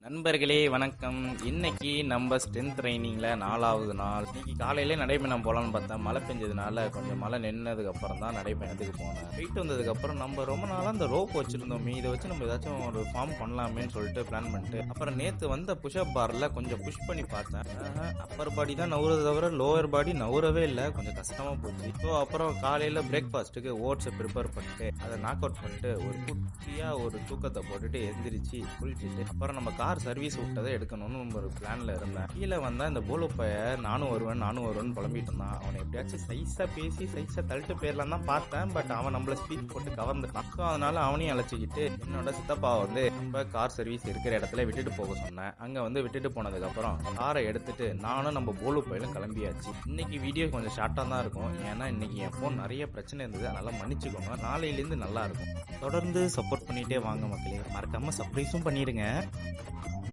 நண்பர்களே வணக்கம். இன்னைக்கு நம்ம ஸ்ட்ரென்த் ட்ரைனிங்கில் 4வது நாள். இன்னைக்கு காலையிலே நடைப்பயணம் போகலான்னு பார்த்தேன். மழை பெஞ்சதுனால கொஞ்சம் மழை நின்னதுக்கு அப்புறம் தான் நடைப்பயணத்துக்கு போனேன். போயிட்டு வந்ததுக்கப்புறம் நம்ம ரொம்ப நாளாக அந்த ரோப் வச்சுருந்தோமே, இதை வச்சு நம்ம ஏதாச்சும் ஒரு ஃபார்ம் பண்ணலாமேன்னு சொல்லிட்டு பிளான் பண்ணிட்டு அப்புறம் நேற்று வந்த புஷ்அப் பாரில் கொஞ்சம் புஷ் பண்ணி பார்த்தேன். அப்பர் பாடி தான் நவுறதை தவிர லோவர் பாடி நவுறவே இல்லை. கொஞ்சம் கஷ்டமாக போச்சு. ஸோ அப்புறம் காலையில் பிரேக்ஃபாஸ்ட்டுக்கு ஓட்ஸை ப்ரிப்பேர் பண்ணிட்டு அதை நாக் அவுட் பண்ணிட்டு ஒரு குட்டியாக ஒரு தூக்கத்தை போட்டுட்டு எந்திரிச்சு குளிச்சுட்டு அப்புறம் நம்ம கார் சர்வீஸ் விட்டதை எடுக்கணும்னு ஒரு பிளான்ல இருந்தேன். கீழே வந்தா இந்த போலோ பைய நானும் வருவேன் புலம்பிட்டு இருந்தான். அவனை எப்படியாச்சும் சைஸா பேசி சைஸா தள்ளிட்டு போயிடலாம் தான் பார்த்தேன். பட் அவன் நம்மள ஸ்பீச் போட்டு கவர்ந்துட்டான். ஸோ அதனால அவனையும் அழைச்சிக்கிட்டு என்னோட சித்தப்பா நம்ம கார் சர்வீஸ் இருக்கிற இடத்துல விட்டுட்டு போக சொன்னேன். அங்க விட்டுட்டு போனதுக்கு அப்புறம் காரை எடுத்துட்டு நானும் நம்ம போலோ பையிலும் கிளம்பியாச்சு. இன்னைக்கு வீடியோ கொஞ்சம் ஷார்ட்டா தான் இருக்கும். ஏன்னா இன்னைக்கு என் போன் நிறைய பிரச்சனை இருந்தது. அதனால மன்னிச்சுக்கோங்க. நாளையிலேருந்து நல்லா இருக்கும். தொடர்ந்து சப்போர்ட் பண்ணிட்டே வாங்க மக்களே. மறக்காம சர்ப்ரைஸும் பண்ணிடுங்க.